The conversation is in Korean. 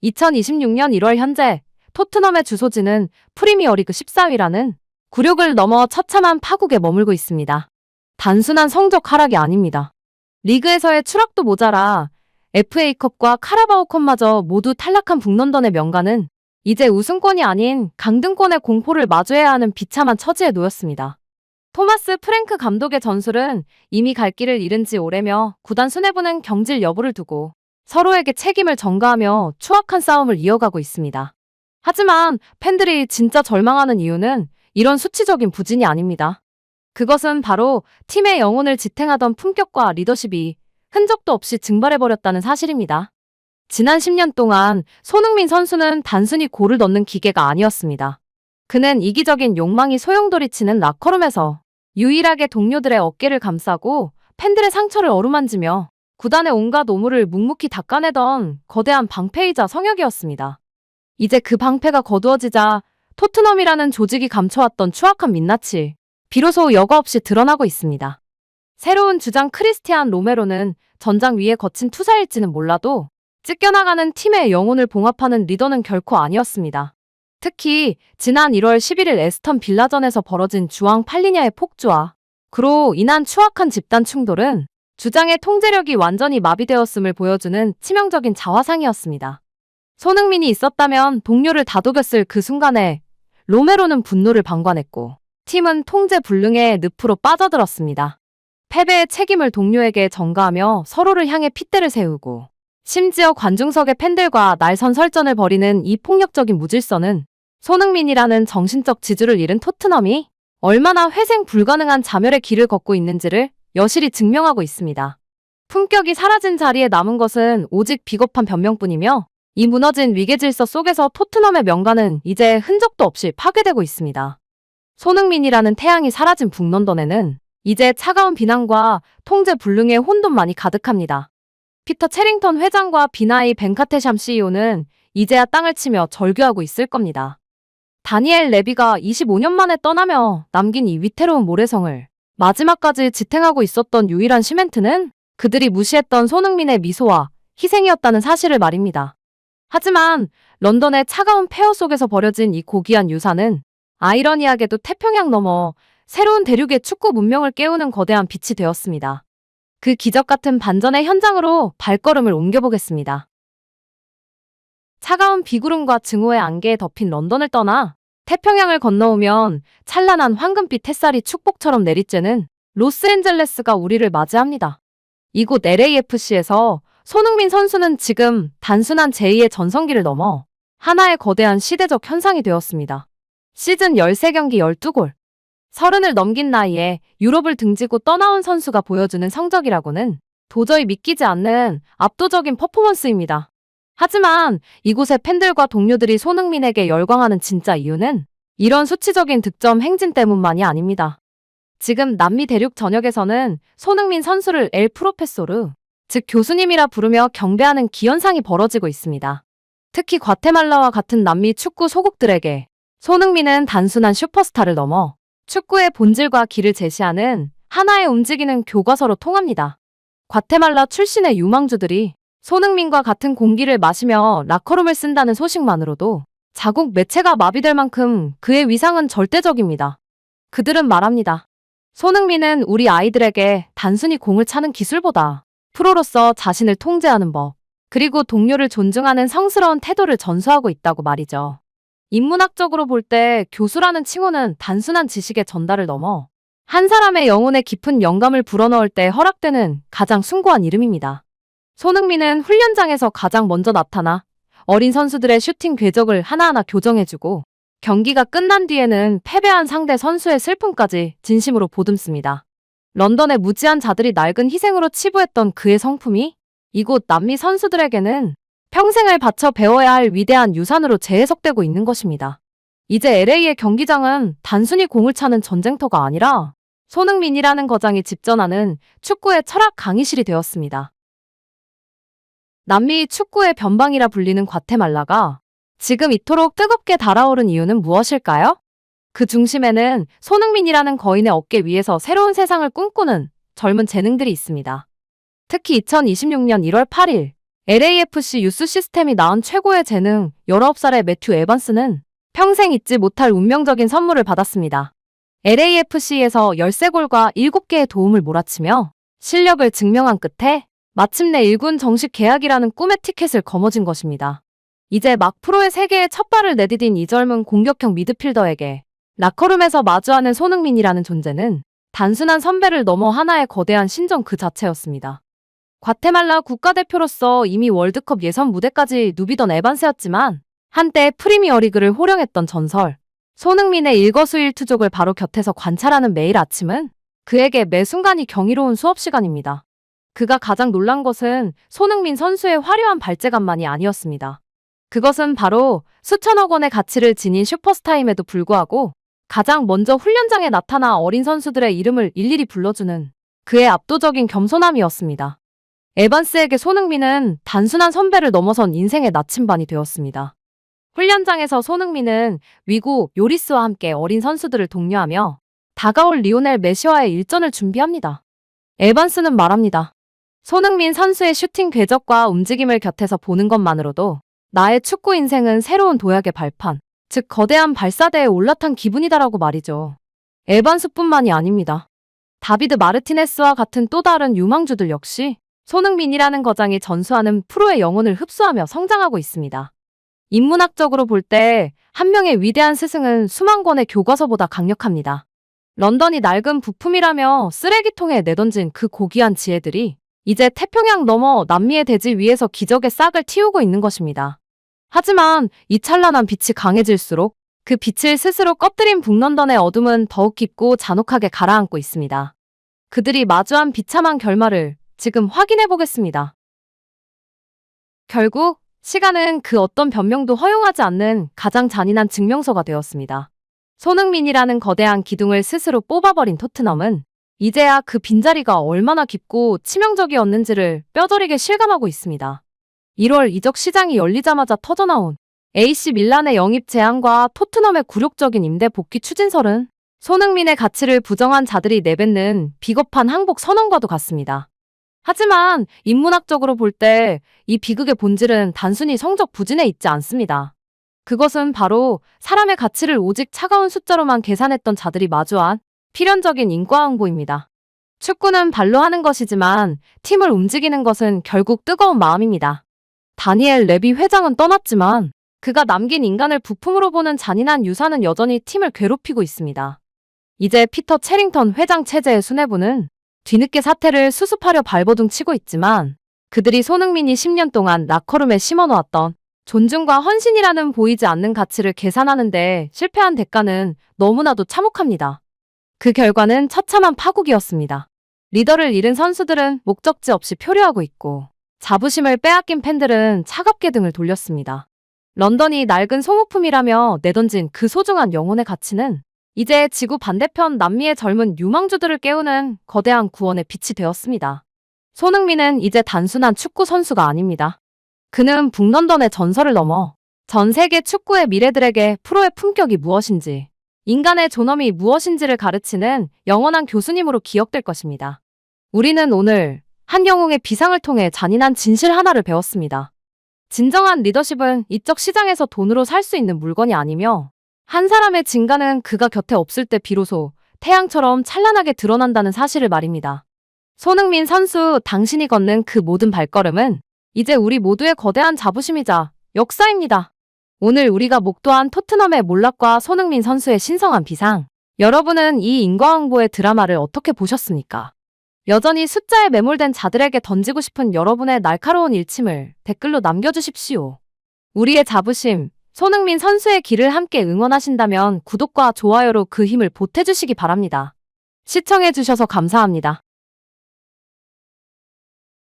2026년 1월 현재 토트넘의 주소지는 프리미어리그 14위라는 굴욕을 넘어 처참한 파국에 머물고 있습니다. 단순한 성적 하락이 아닙니다. 리그에서의 추락도 모자라 FA컵과 카라바오컵마저 모두 탈락한 북런던의 명가는 이제 우승권이 아닌 강등권의 공포를 마주해야 하는 비참한 처지에 놓였습니다. 토마스 프랭크 감독의 전술은 이미 갈 길을 잃은 지 오래며 구단 수뇌부는 경질 여부를 두고 서로에게 책임을 전가하며 추악한 싸움을 이어가고 있습니다. 하지만 팬들이 진짜 절망하는 이유는 이런 수치적인 부진이 아닙니다. 그것은 바로 팀의 영혼을 지탱하던 품격과 리더십이 흔적도 없이 증발해버렸다는 사실입니다. 지난 10년 동안 손흥민 선수는 단순히 골을 넣는 기계가 아니었습니다. 그는 이기적인 욕망이 소용돌이치는 라커룸에서 유일하게 동료들의 어깨를 감싸고 팬들의 상처를 어루만지며 구단의 온갖 오물을 묵묵히 닦아내던 거대한 방패이자 성역이었습니다. 이제 그 방패가 거두어지자 토트넘이라는 조직이 감춰왔던 추악한 민낯이 비로소 여과 없이 드러나고 있습니다. 새로운 주장 크리스티안 로메로는 전장 위에 거친 투사일지는 몰라도 찢겨나가는 팀의 영혼을 봉합하는 리더는 결코 아니었습니다. 특히 지난 1월 11일 에스턴 빌라전에서 벌어진 주앙 팔리냐의 폭주와 그로 인한 추악한 집단 충돌은 주장의 통제력이 완전히 마비되었음을 보여주는 치명적인 자화상이었습니다. 손흥민이 있었다면 동료를 다독였을 그 순간에 로메로는 분노를 방관했고 팀은 통제 불능의 늪으로 빠져들었습니다. 패배의 책임을 동료에게 전가하며 서로를 향해 핏대를 세우고 심지어 관중석의 팬들과 날선 설전을 벌이는 이 폭력적인 무질서는 손흥민이라는 정신적 지주를 잃은 토트넘이 얼마나 회생 불가능한 자멸의 길을 걷고 있는지를 여실히 증명하고 있습니다. 품격이 사라진 자리에 남은 것은 오직 비겁한 변명뿐이며 이 무너진 위계 질서 속에서 토트넘의 명가는 이제 흔적도 없이 파괴되고 있습니다. 손흥민이라는 태양이 사라진 북런던에는 이제 차가운 비난과 통제 불능의 혼돈만이 가득합니다. 피터 체링턴 회장과 비나이 벤카테샴 CEO는 이제야 땅을 치며 절규하고 있을 겁니다. 다니엘 레비가 25년 만에 떠나며 남긴 이 위태로운 모래성을 마지막까지 지탱하고 있었던 유일한 시멘트는 그들이 무시했던 손흥민의 미소와 희생이었다는 사실을 말입니다. 하지만 런던의 차가운 폐허 속에서 버려진 이 고귀한 유산은 아이러니하게도 태평양 너머 새로운 대륙의 축구 문명을 깨우는 거대한 빛이 되었습니다. 그 기적 같은 반전의 현장으로 발걸음을 옮겨보겠습니다. 차가운 비구름과 증오의 안개에 덮인 런던을 떠나 태평양을 건너오면 찬란한 황금빛 햇살이 축복처럼 내리쬐는 로스앤젤레스가 우리를 맞이합니다. 이곳 LAFC에서 손흥민 선수는 지금 단순한 제2의 전성기를 넘어 하나의 거대한 시대적 현상이 되었습니다. 시즌 13경기 12골. 30을 넘긴 나이에 유럽을 등지고 떠나온 선수가 보여주는 성적이라고는 도저히 믿기지 않는 압도적인 퍼포먼스입니다. 하지만 이곳의 팬들과 동료들이 손흥민에게 열광하는 진짜 이유는 이런 수치적인 득점 행진 때문만이 아닙니다. 지금 남미 대륙 전역에서는 손흥민 선수를 엘 프로페소르, 즉 교수님이라 부르며 경배하는 기현상이 벌어지고 있습니다. 특히 과테말라와 같은 남미 축구 소국들에게 손흥민은 단순한 슈퍼스타를 넘어 축구의 본질과 길을 제시하는 하나의 움직이는 교과서로 통합니다. 과테말라 출신의 유망주들이 손흥민과 같은 공기를 마시며 라커룸을 쓴다는 소식만으로도 자국 매체가 마비될 만큼 그의 위상은 절대적입니다. 그들은 말합니다. 손흥민은 우리 아이들에게 단순히 공을 차는 기술보다 프로로서 자신을 통제하는 법, 그리고 동료를 존중하는 성스러운 태도를 전수하고 있다고 말이죠. 인문학적으로 볼 때 교수라는 칭호는 단순한 지식의 전달을 넘어 한 사람의 영혼에 깊은 영감을 불어넣을 때 허락되는 가장 숭고한 이름입니다. 손흥민은 훈련장에서 가장 먼저 나타나 어린 선수들의 슈팅 궤적을 하나하나 교정해주고 경기가 끝난 뒤에는 패배한 상대 선수의 슬픔까지 진심으로 보듬습니다. 런던의 무지한 자들이 낡은 희생으로 치부했던 그의 성품이 이곳 남미 선수들에게는 평생을 바쳐 배워야 할 위대한 유산으로 재해석되고 있는 것입니다. 이제 LA의 경기장은 단순히 공을 차는 전쟁터가 아니라 손흥민이라는 거장이 집전하는 축구의 철학 강의실이 되었습니다. 남미 축구의 변방이라 불리는 과테말라가 지금 이토록 뜨겁게 달아오른 이유는 무엇일까요? 그 중심에는 손흥민이라는 거인의 어깨 위에서 새로운 세상을 꿈꾸는 젊은 재능들이 있습니다. 특히 2026년 1월 8일 LAFC 유스 시스템이 낳은 최고의 재능 19살의 매튜 에반스는 평생 잊지 못할 운명적인 선물을 받았습니다. LAFC에서 13골과 7개의 도움을 몰아치며 실력을 증명한 끝에 마침내 1군 정식 계약이라는 꿈의 티켓을 거머쥔 것입니다. 이제 막 프로의 세계에 첫 발을 내디딘 이 젊은 공격형 미드필더에게 라커룸에서 마주하는 손흥민이라는 존재는 단순한 선배를 넘어 하나의 거대한 신전 그 자체였습니다. 과테말라 국가대표로서 이미 월드컵 예선 무대까지 누비던 에반스였지만 한때 프리미어리그를 호령했던 전설 손흥민의 일거수일투족을 바로 곁에서 관찰하는 매일 아침은 그에게 매 순간이 경이로운 수업 시간입니다. 그가 가장 놀란 것은 손흥민 선수의 화려한 발재간만이 아니었습니다. 그것은 바로 수천억 원의 가치를 지닌 슈퍼스타임에도 불구하고 가장 먼저 훈련장에 나타나 어린 선수들의 이름을 일일이 불러주는 그의 압도적인 겸손함이었습니다. 에반스에게 손흥민은 단순한 선배를 넘어선 인생의 나침반이 되었습니다. 훈련장에서 손흥민은 위고 요리스와 함께 어린 선수들을 독려하며 다가올 리오넬 메시와의 일전을 준비합니다. 에반스는 말합니다. 손흥민 선수의 슈팅 궤적과 움직임을 곁에서 보는 것만으로도 나의 축구 인생은 새로운 도약의 발판, 즉 거대한 발사대에 올라탄 기분이다라고 말이죠. 에반스뿐만이 아닙니다. 다비드 마르티네스와 같은 또 다른 유망주들 역시 손흥민이라는 거장이 전수하는 프로의 영혼을 흡수하며 성장하고 있습니다. 인문학적으로 볼 때 한 명의 위대한 스승은 수만 권의 교과서보다 강력합니다. 런던이 낡은 부품이라며 쓰레기통에 내던진 그 고귀한 지혜들이 이제 태평양 넘어 남미의 대지 위에서 기적의 싹을 틔우고 있는 것입니다. 하지만 이 찬란한 빛이 강해질수록 그 빛을 스스로 꺼뜨린 북런던의 어둠은 더욱 깊고 잔혹하게 가라앉고 있습니다. 그들이 마주한 비참한 결말을 지금 확인해 보겠습니다. 결국 시간은 그 어떤 변명도 허용하지 않는 가장 잔인한 증명서가 되었습니다. 손흥민이라는 거대한 기둥을 스스로 뽑아버린 토트넘은 이제야 그 빈자리가 얼마나 깊고 치명적이었는지를 뼈저리게 실감하고 있습니다. 1월 이적 시장이 열리자마자 터져나온 AC 밀란의 영입 제안과 토트넘의 굴욕적인 임대 복귀 추진설은 손흥민의 가치를 부정한 자들이 내뱉는 비겁한 항복 선언과도 같습니다. 하지만 인문학적으로 볼 때 이 비극의 본질은 단순히 성적 부진에 있지 않습니다. 그것은 바로 사람의 가치를 오직 차가운 숫자로만 계산했던 자들이 마주한 필연적인 인과응보입니다. 축구는 발로 하는 것이지만 팀을 움직이는 것은 결국 뜨거운 마음입니다. 다니엘 레비 회장은 떠났지만 그가 남긴 인간을 부품으로 보는 잔인한 유산은 여전히 팀을 괴롭히고 있습니다. 이제 피터 체링턴 회장 체제의 수뇌부는 뒤늦게 사태를 수습하려 발버둥 치고 있지만 그들이 손흥민이 10년 동안 라커룸에 심어놓았던 존중과 헌신이라는 보이지 않는 가치를 계산하는데 실패한 대가는 너무나도 참혹합니다. 그 결과는 처참한 파국이었습니다. 리더를 잃은 선수들은 목적지 없이 표류하고 있고 자부심을 빼앗긴 팬들은 차갑게 등을 돌렸습니다. 런던이 낡은 소모품이라며 내던진 그 소중한 영혼의 가치는 이제 지구 반대편 남미의 젊은 유망주들을 깨우는 거대한 구원의 빛이 되었습니다. 손흥민은 이제 단순한 축구 선수가 아닙니다. 그는 북런던의 전설을 넘어 전 세계 축구의 미래들에게 프로의 품격이 무엇인지, 인간의 존엄이 무엇인지를 가르치는 영원한 교수님으로 기억될 것입니다. 우리는 오늘 한 영웅의 비상을 통해 잔인한 진실 하나를 배웠습니다. 진정한 리더십은 이적 시장에서 돈으로 살 수 있는 물건이 아니며 한 사람의 진가는 그가 곁에 없을 때 비로소 태양처럼 찬란하게 드러난다는 사실을 말입니다. 손흥민 선수, 당신이 걷는 그 모든 발걸음은 이제 우리 모두의 거대한 자부심이자 역사입니다. 오늘 우리가 목도한 토트넘의 몰락과 손흥민 선수의 신성한 비상, 여러분은 이 인과응보의 드라마를 어떻게 보셨습니까? 여전히 숫자에 매몰된 자들에게 던지고 싶은 여러분의 날카로운 일침을 댓글로 남겨주십시오. 우리의 자부심, 손흥민 선수의 길을 함께 응원하신다면 구독과 좋아요로 그 힘을 보태주시기 바랍니다. 시청해주셔서 감사합니다.